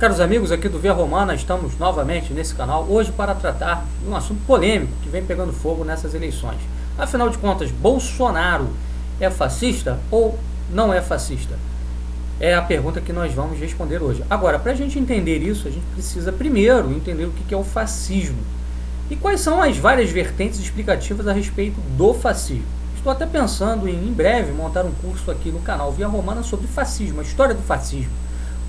Caros amigos aqui do Via Romana, estamos novamente nesse canal hoje para tratar de um assunto polêmico que vem pegando fogo nessas eleições. Afinal de contas, Bolsonaro é fascista ou não é fascista? É a pergunta que nós vamos responder hoje. Agora, para a gente entender isso, a gente precisa primeiro entender o que é o fascismo e quais são as várias vertentes explicativas a respeito do fascismo. Estou até pensando em breve montar um curso aqui no canal Via Romana sobre fascismo, a história do fascismo,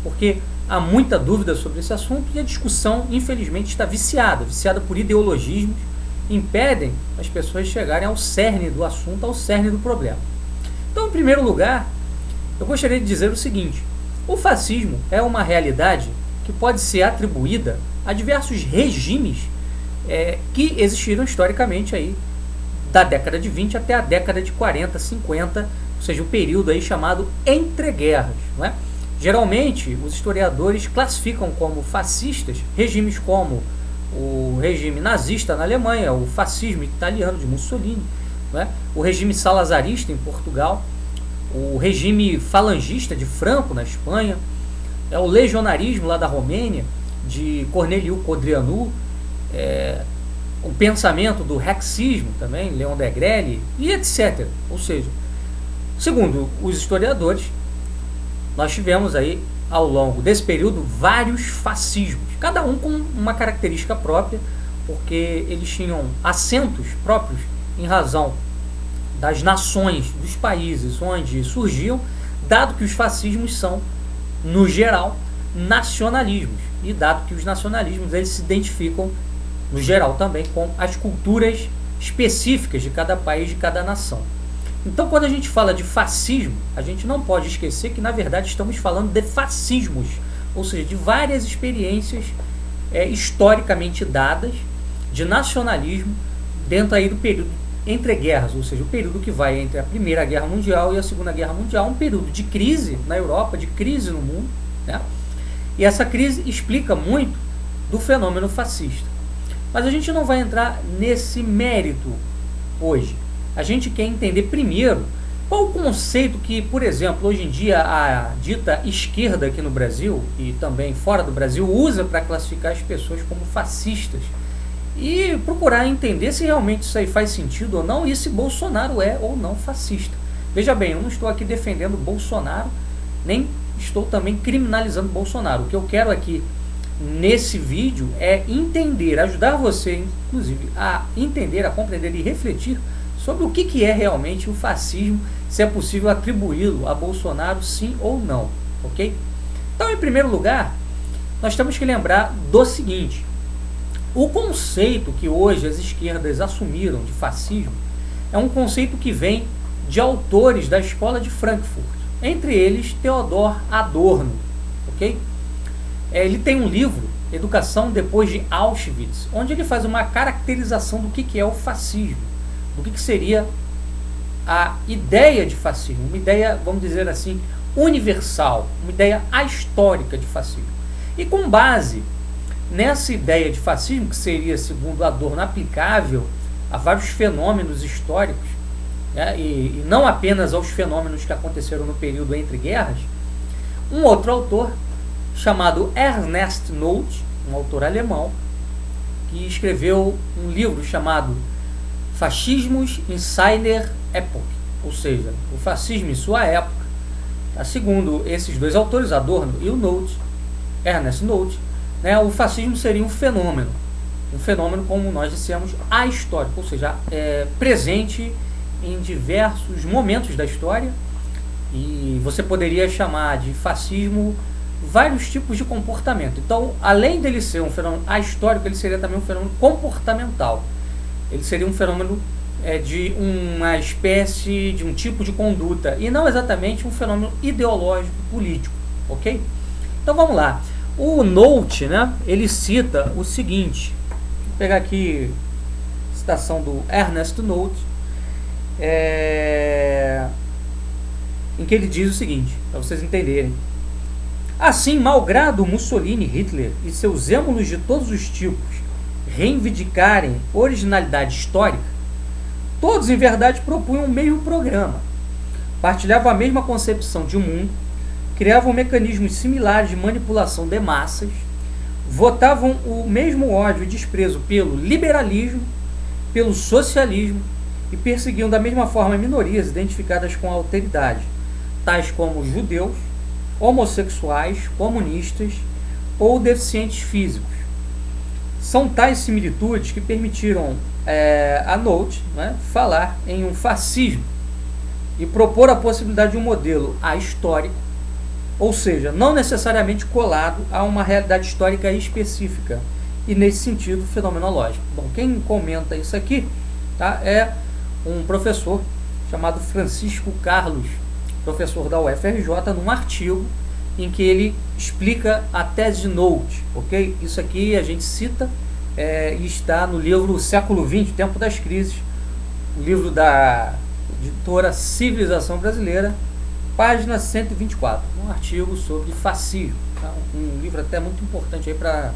porque há muita dúvida sobre esse assunto e a discussão, infelizmente, está viciada por ideologismos que impedem as pessoas chegarem ao cerne do assunto, ao cerne do problema. Então, em primeiro lugar, eu gostaria de dizer o seguinte: o fascismo é uma realidade que pode ser atribuída a diversos regimes que existiram historicamente aí, da década de 20 até a década de 40, 50, ou seja, o período aí chamado entreguerras, não é? Geralmente, os historiadores classificam como fascistas regimes como o regime nazista na Alemanha, o fascismo italiano de Mussolini, né? O regime salazarista em Portugal, o regime falangista de Franco na Espanha, o legionarismo lá da Romênia, de Corneliu Codreanu, o pensamento do rexismo também, Leon Degrelle, e etc. Ou seja, segundo os historiadores, nós tivemos aí, ao longo desse período, vários fascismos, cada um com uma característica própria, porque eles tinham acentos próprios em razão das nações, dos países onde surgiam, dado que os fascismos são, no geral, nacionalismos, e dado que os nacionalismos eles se identificam, no geral também, com as culturas específicas de cada país, de cada nação. Então, quando a gente fala de fascismo, a gente não pode esquecer que, na verdade, estamos falando de fascismos, ou seja, de várias experiências historicamente dadas de nacionalismo dentro aí do período entre guerras, ou seja, o período que vai entre a Primeira Guerra Mundial e a Segunda Guerra Mundial, um período de crise na Europa, de crise no mundo, né? E essa crise explica muito do fenômeno fascista. Mas a gente não vai entrar nesse mérito hoje. A gente quer entender primeiro qual o conceito que, por exemplo, hoje em dia a dita esquerda aqui no Brasil e também fora do Brasil usa para classificar as pessoas como fascistas e procurar entender se realmente isso aí faz sentido ou não e se Bolsonaro é ou não fascista. Veja bem, eu não estou aqui defendendo Bolsonaro, nem estou também criminalizando Bolsonaro. O que eu quero aqui nesse vídeo é entender, ajudar você, inclusive, a entender, a compreender e refletir sobre o que é realmente o fascismo, se é possível atribuí-lo a Bolsonaro sim ou não, ok? Então, em primeiro lugar, nós temos que lembrar do seguinte: o conceito que hoje as esquerdas assumiram de fascismo é um conceito que vem de autores da escola de Frankfurt, entre eles Theodor Adorno, ok? Ele tem um livro, Educação Depois de Auschwitz, onde ele faz uma caracterização do que é o fascismo, do que seria a ideia de fascismo, uma ideia, vamos dizer assim, universal, uma ideia ahistórica de fascismo. E com base nessa ideia de fascismo, que seria, segundo Adorno, aplicável a vários fenômenos históricos, né, e não apenas aos fenômenos que aconteceram no período entre guerras, um outro autor, chamado Ernest Nolte, um autor alemão, que escreveu um livro chamado Fascismus in seiner Epoch, ou seja, o fascismo em sua época. Segundo esses dois autores, Adorno e o Nolte, Ernest Nolte, né, o fascismo seria um fenômeno como nós dissemos, ahistórico, ou seja, presente em diversos momentos da história, e você poderia chamar de fascismo vários tipos de comportamento. Então, além dele ser um fenômeno ahistórico, ele seria também um fenômeno comportamental. Ele seria um fenômeno de uma espécie, de um tipo de conduta, e não exatamente um fenômeno ideológico, político, ok? Então vamos lá. O Nolte, né, ele cita o seguinte, vou pegar aqui a citação do Ernest Nolte, em que ele diz o seguinte, para vocês entenderem: assim, malgrado Mussolini, Hitler e seus êmulos de todos os tipos reivindicarem originalidade histórica, todos em verdade propunham o mesmo programa, partilhavam a mesma concepção de um mundo, criavam mecanismos similares de manipulação de massas, votavam o mesmo ódio e desprezo pelo liberalismo, pelo socialismo e perseguiam da mesma forma minorias identificadas com a alteridade, tais como judeus, homossexuais, comunistas ou deficientes físicos. São tais similitudes que permitiram a Nolte, né, falar em um fascismo e propor a possibilidade de um modelo ahistórico, ou seja, não necessariamente colado a uma realidade histórica específica, e nesse sentido fenomenológico. Bom, quem comenta isso aqui, tá, é um professor chamado Francisco Carlos, professor da UFRJ, num artigo em que ele explica a tese de Nolte, ok? Isso aqui a gente cita e está no livro Século XX, Tempo das Crises, o livro da editora Civilização Brasileira, página 124, um artigo sobre fascismo, tá? Um livro até muito importante aí para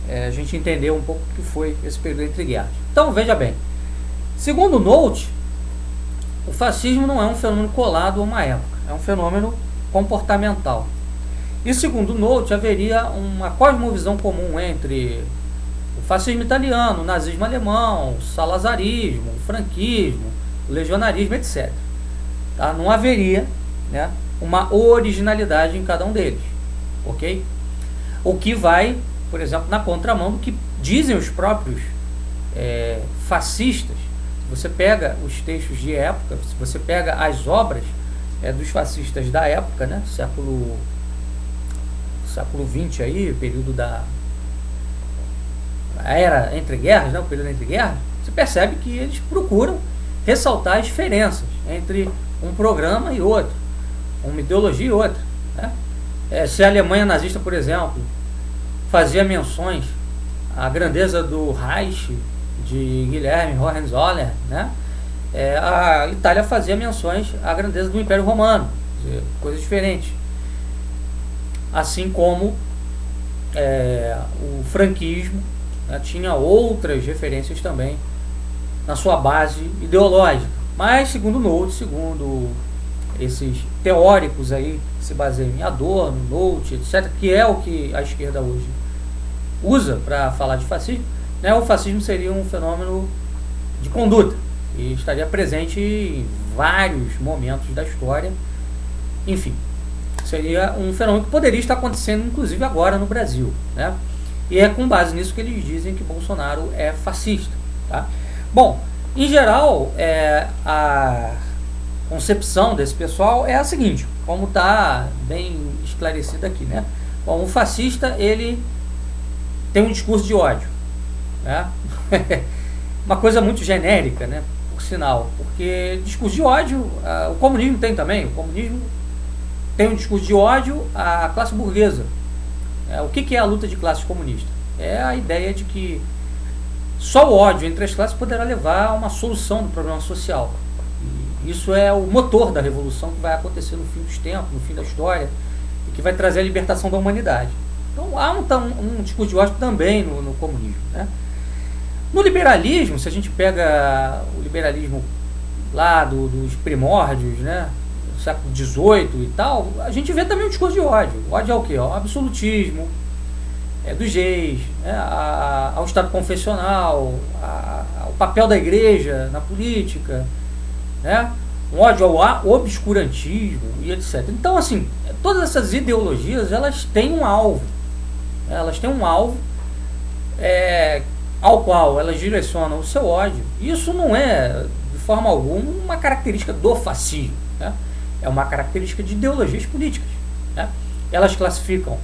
a gente entender um pouco o que foi esse período entre guerras. Então, veja bem, segundo Nolte, o fascismo não é um fenômeno colado a uma época, é um fenômeno comportamental. E segundo Nolte, haveria uma cosmovisão comum entre o fascismo italiano, o nazismo alemão, o salazarismo, o franquismo, o legionarismo, etc. Tá? Não haveria, né, uma originalidade em cada um deles, ok? O que vai, por exemplo, na contramão do que dizem os próprios fascistas. Se você pega os textos de época, se você pega as obras dos fascistas da época, né, século XX aí, período da era entre guerras, né, o período entre guerras, você percebe que eles procuram ressaltar as diferenças entre um programa e outro, uma ideologia e outra, né? Se a Alemanha nazista, por exemplo, fazia menções à grandeza do Reich de Guilherme Hohenzollern, né, a Itália fazia menções à grandeza do Império Romano, coisas diferentes. Assim como o franquismo, né, tinha outras referências também na sua base ideológica. Mas, segundo Nolte, segundo esses teóricos aí que se baseiam em Adorno, Nolte, etc., que é o que a esquerda hoje usa para falar de fascismo, né, o fascismo seria um fenômeno de conduta e estaria presente em vários momentos da história. Enfim, seria um fenômeno que poderia estar acontecendo inclusive agora no Brasil, né? E é com base nisso que eles dizem que Bolsonaro é fascista, tá? Bom, em geral, a concepção desse pessoal é a seguinte, como está bem esclarecido aqui, né? Bom, o fascista, ele tem um discurso de ódio, né? Uma coisa muito genérica, né? Por sinal, porque discurso de ódio, o comunismo tem também. O comunismo tem um discurso de ódio à classe burguesa. O que é a luta de classes comunista? É a ideia de que só o ódio entre as classes poderá levar a uma solução do problema social. E isso é o motor da revolução que vai acontecer no fim dos tempos, no fim da história, e que vai trazer a libertação da humanidade. Então há um discurso de ódio também no comunismo, né? No liberalismo, se a gente pega o liberalismo lá dos primórdios, né, do século XVIII e tal, a gente vê também um discurso de ódio. O ódio é o quê? O absolutismo, dos reis, né, ao Estado confessional, ao papel da igreja na política, né, um ódio ao obscurantismo e etc. Então, assim, todas essas ideologias, elas têm um alvo. Elas têm um alvo ao qual elas direcionam o seu ódio. Isso não é, de forma alguma, uma característica do fascismo, né? É uma característica de ideologias políticas, né? Elas classificam,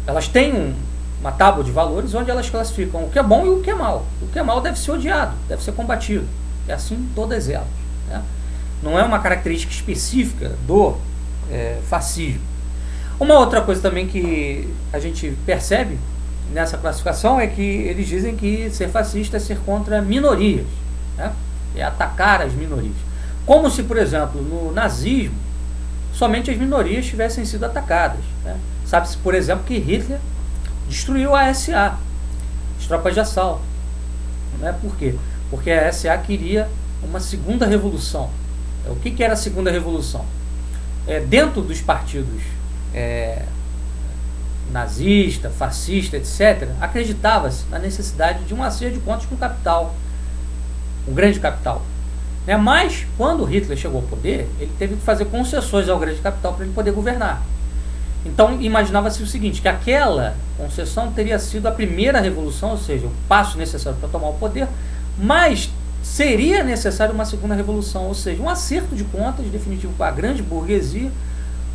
elas têm uma tábua de valores onde elas classificam o que é bom e o que é mal. O que é mal deve ser odiado, deve ser combatido. É assim todas elas, né? Não é uma característica específica do fascismo. Uma outra coisa também que a gente percebe nessa classificação é que eles dizem que ser fascista é ser contra minorias, né? É atacar as minorias. Como se, por exemplo, no nazismo, somente as minorias tivessem sido atacadas, né? Sabe-se, por exemplo, que Hitler destruiu a SA, as tropas de assalto. Não é por quê? Porque a SA queria uma segunda revolução. O que era a segunda revolução? dentro dos partidos nazista, fascista, etc., acreditava-se na necessidade de um acerto de contas com o capital, o grande capital. Mas, quando Hitler chegou ao poder, ele teve que fazer concessões ao grande capital para ele poder governar. Então, imaginava-se o seguinte, que aquela concessão teria sido a primeira revolução, ou seja, o passo necessário para tomar o poder, mas seria necessário uma segunda revolução, ou seja, um acerto de contas definitivo com a grande burguesia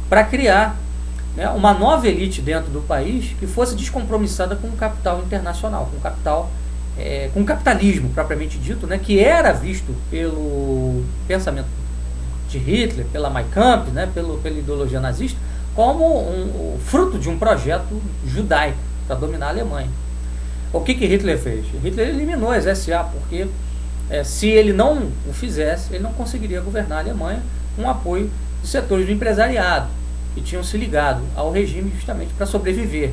para criar uma nova elite dentro do país que fosse descompromissada com o capital internacional, com o capital, com o capitalismo propriamente dito, que era visto pelo pensamento de Hitler, pela Mein Kampf, pela ideologia nazista, como o fruto de um projeto judaico para dominar a Alemanha. O que Hitler fez? Hitler eliminou as SA, porque se ele não o fizesse, ele não conseguiria governar a Alemanha com o apoio dos setores do empresariado, que tinham se ligado ao regime justamente para sobreviver.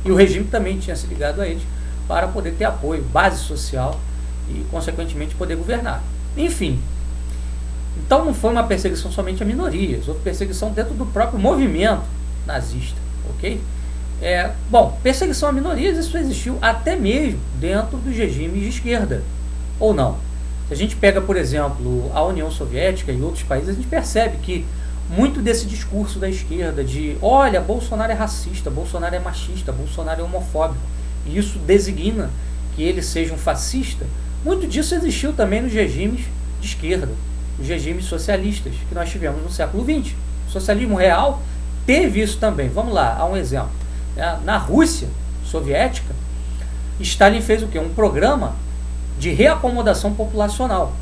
E o regime também tinha se ligado a eles para poder ter apoio, base social e, consequentemente, poder governar. Enfim, então não foi uma perseguição somente a minorias, houve perseguição dentro do próprio movimento nazista, ok? Bom, perseguição a minorias, isso existiu até mesmo dentro dos regimes de esquerda, ou não? Se a gente pega, por exemplo, a União Soviética e outros países, a gente percebe que muito desse discurso da esquerda de, olha, Bolsonaro é racista, Bolsonaro é machista, Bolsonaro é homofóbico, e isso designa que ele seja um fascista, muito disso existiu também nos regimes de esquerda, os regimes socialistas que nós tivemos no século XX. O socialismo real teve isso também. Vamos lá, há um exemplo. Na Rússia soviética, Stalin fez o quê? Um programa de reacomodação populacional.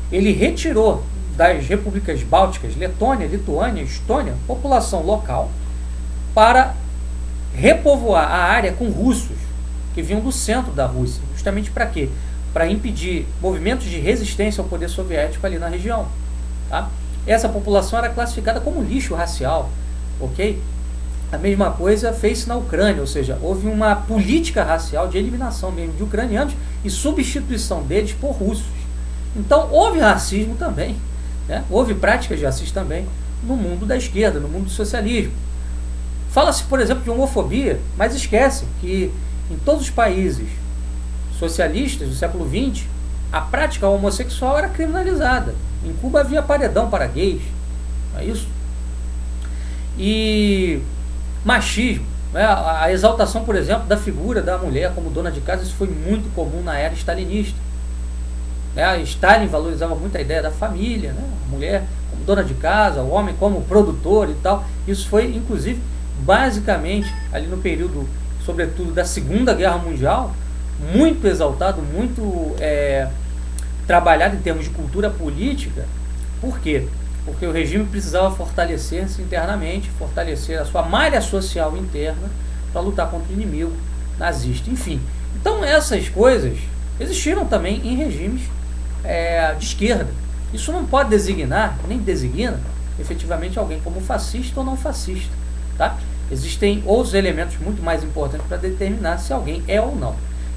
Ele retirou das repúblicas bálticas, Letônia, Lituânia, Estônia, população local, para repovoar a área com russos que vinham do centro da Rússia. Justamente para quê? Para impedir movimentos de resistência ao poder soviético ali na região. Essa população era classificada como lixo racial, ok? A mesma coisa fez-se na Ucrânia, ou seja, houve uma política racial de eliminação mesmo de ucranianos e substituição deles por russos. Então houve racismo também, houve práticas de racismo também no mundo da esquerda, no mundo do socialismo. Fala-se, por exemplo, de homofobia, mas esquece que em todos os países socialistas do século XX, a prática homossexual era criminalizada. Em Cuba havia paredão para gays, não é isso? E machismo, a exaltação, por exemplo, da figura da mulher como dona de casa, isso foi muito comum na era stalinista. Stalin valorizava muito a ideia da família, a mulher como dona de casa, o homem como produtor e tal. Isso foi, inclusive, basicamente, ali no período, sobretudo, da Segunda Guerra Mundial, muito exaltado, muito trabalhado em termos de cultura política. Por quê? Porque o regime precisava fortalecer-se internamente, fortalecer a sua malha social interna para lutar contra o inimigo nazista. Enfim, então essas coisas existiram também em regimes de esquerda. Isso não pode designar, nem designa, efetivamente alguém como fascista ou não fascista. Existem outros elementos muito mais importantes para determinar se alguém é ou não.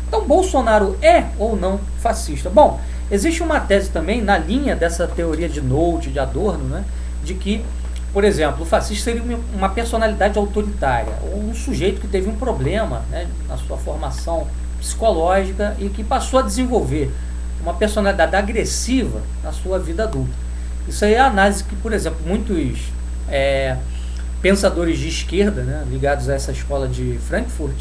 Então, Bolsonaro é ou não fascista? Bom, existe uma tese também na linha dessa teoria de Nolte, de Adorno, de que, por exemplo, o fascista seria uma personalidade autoritária, ou um sujeito que teve um problema na sua formação psicológica e que passou a desenvolver uma personalidade agressiva na sua vida adulta. Isso aí é a análise que, por exemplo, muitos pensadores de esquerda, ligados a essa escola de Frankfurt,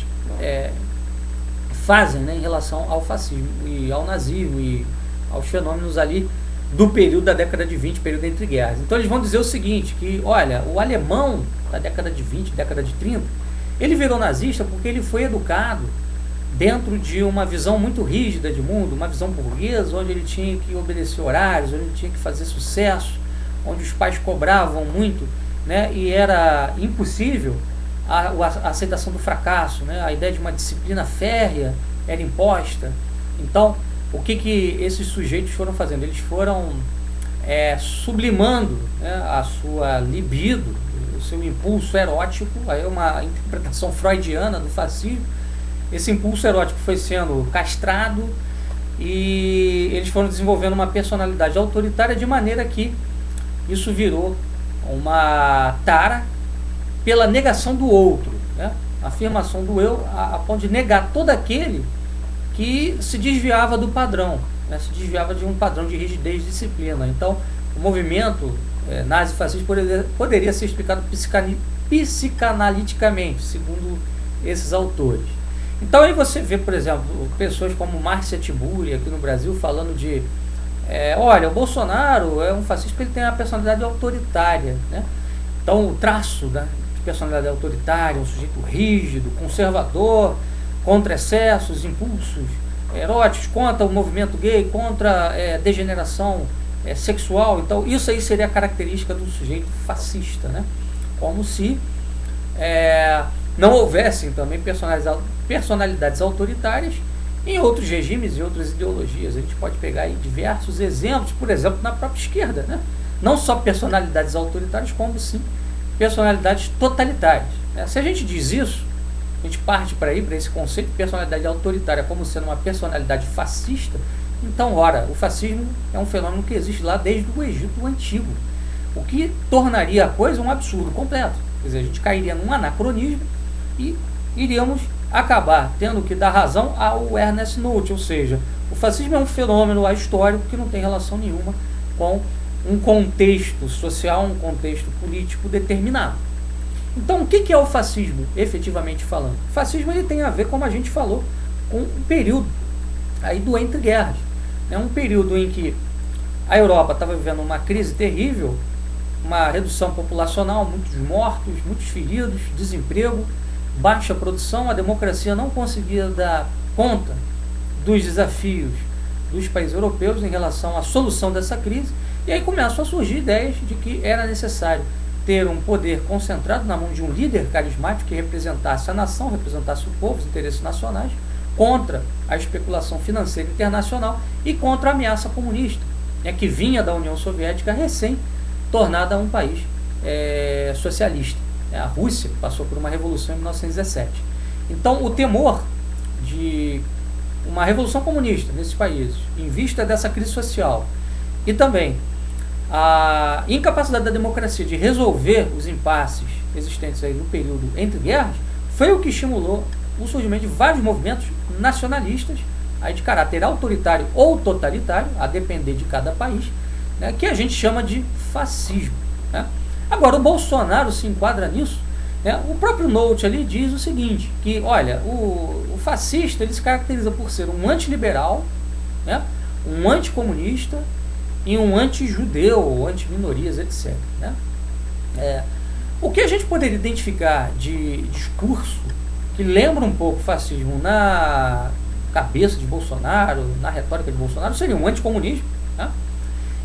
fazem em relação ao fascismo e ao nazismo e aos fenômenos ali do período da década de 20, período entre guerras. Então eles vão dizer o seguinte, que olha, o alemão da década de 20, década de 30, ele virou nazista porque ele foi educado dentro de uma visão muito rígida de mundo, uma visão burguesa, onde ele tinha que obedecer horários, onde ele tinha que fazer sucesso, onde os pais cobravam muito, e era impossível a aceitação do fracasso, a ideia de uma disciplina férrea era imposta. Então, o que esses sujeitos foram fazendo? Eles foram sublimando a sua libido, o seu impulso erótico, aí é uma interpretação freudiana do fascismo. Esse impulso erótico foi sendo castrado e eles foram desenvolvendo uma personalidade autoritária de maneira que isso virou uma tara pela negação do outro, né? A afirmação do eu a ponto de negar todo aquele que se desviava do padrão, né? Se desviava de um padrão de rigidez e disciplina. Então, o movimento nazi-fascista poderia ser explicado psicanaliticamente, segundo esses autores. Então, aí você vê, por exemplo, pessoas como Márcia Tiburi, aqui no Brasil, falando de olha, o Bolsonaro é um fascista porque ele tem uma personalidade autoritária, né? Então, o traço, né, de personalidade autoritária, um sujeito rígido, conservador, contra excessos, impulsos eróticos, contra o movimento gay, contra degeneração sexual. Então, isso aí seria a característica do sujeito fascista, né? Como se não houvessem também personalidades autoritárias em outros regimes e outras ideologias. A gente pode pegar aí diversos exemplos, por exemplo, na própria esquerda, né? Não só personalidades autoritárias, como sim personalidades totalitárias, né? Se a gente diz isso, a gente parte para esse conceito de personalidade autoritária como sendo uma personalidade fascista. Então, ora, o fascismo é um fenômeno que existe lá desde o Egito Antigo, o que tornaria a coisa um absurdo completo. Quer dizer, a gente cairia num anacronismo e iríamos acabar tendo que dar razão ao Ernest Nolte, ou seja, o fascismo é um fenômeno histórico que não tem relação nenhuma com um contexto social, um contexto político determinado. Então, o que é o fascismo, efetivamente falando? O fascismo ele tem a ver, como a gente falou, com um período aí do entre-guerras. É um período em que a Europa estava vivendo uma crise terrível, uma redução populacional, muitos mortos, muitos feridos, desemprego, baixa produção, a democracia não conseguia dar conta dos desafios dos países europeus em relação à solução dessa crise, e aí começam a surgir ideias de que era necessário ter um poder concentrado na mão de um líder carismático que representasse a nação, representasse o povo, os interesses nacionais, contra a especulação financeira internacional e contra a ameaça comunista, que vinha da União Soviética recém tornada um país socialista. A Rússia passou por uma revolução em 1917. Então, o temor de uma revolução comunista nesses países, em vista dessa crise social, e também a incapacidade da democracia de resolver os impasses existentes aí no período entre guerras, foi o que estimulou o surgimento de vários movimentos nacionalistas, aí de caráter autoritário ou totalitário, a depender de cada país, né, que a gente chama de fascismo, né? Agora, o Bolsonaro se enquadra nisso, né? O próprio Nolte ali diz o seguinte, que, olha, o fascista ele se caracteriza por ser um antiliberal, né, um anticomunista e um anti-judeu, ou anti-minorias, etc. Né? O que a gente poderia identificar de discurso que lembra um pouco o fascismo na cabeça de Bolsonaro, na retórica de Bolsonaro, seria um anticomunismo, né?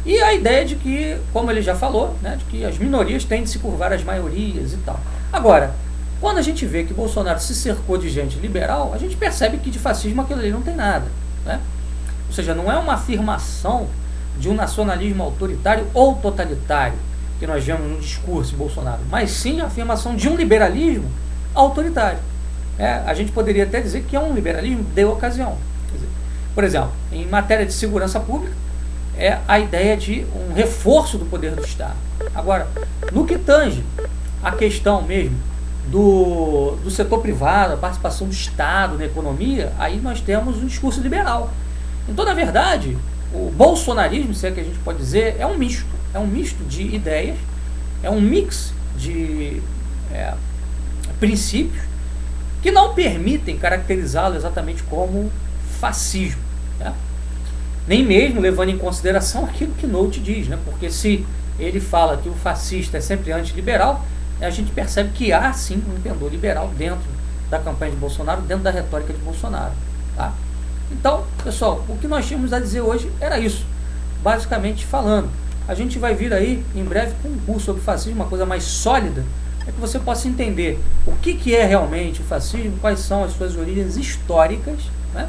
E a ideia de que, como ele já falou, né, de que as minorias têm de se curvar às maiorias e tal. Agora, quando a gente vê que Bolsonaro se cercou de gente liberal, a gente percebe que de fascismo aquilo ali não tem nada, né? Ou seja, não é uma afirmação de um nacionalismo autoritário ou totalitário que nós vemos no discurso de Bolsonaro, mas sim a afirmação de um liberalismo autoritário. A gente poderia até dizer que é um liberalismo de ocasião. Quer dizer, por exemplo, em matéria de segurança pública, é a ideia de um reforço do poder do Estado. Agora, no que tange a questão mesmo do setor privado, a participação do Estado na economia, aí nós temos um discurso liberal. Então, na verdade, o bolsonarismo, se é que a gente pode dizer, é um misto de ideias, é um mix de princípios que não permitem caracterizá-lo exatamente como fascismo, né? Nem mesmo levando em consideração aquilo que Nolte diz, né? Porque se ele fala que o fascista é sempre antiliberal, a gente percebe que há sim um pendor liberal dentro da campanha de Bolsonaro, dentro da retórica de Bolsonaro, tá? Então, pessoal, o que nós tínhamos a dizer hoje era isso, basicamente falando. A gente vai vir aí em breve com um curso sobre fascismo, uma coisa mais sólida, para que você possa entender o que é realmente o fascismo, quais são as suas origens históricas, né?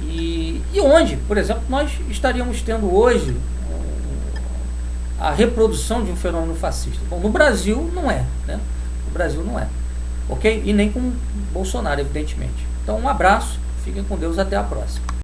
E onde, por exemplo, nós estaríamos tendo hoje a reprodução de um fenômeno fascista. Bom, no Brasil não é, né? No Brasil não é, ok? E nem com Bolsonaro, evidentemente. Então, um abraço, fiquem com Deus, até a próxima.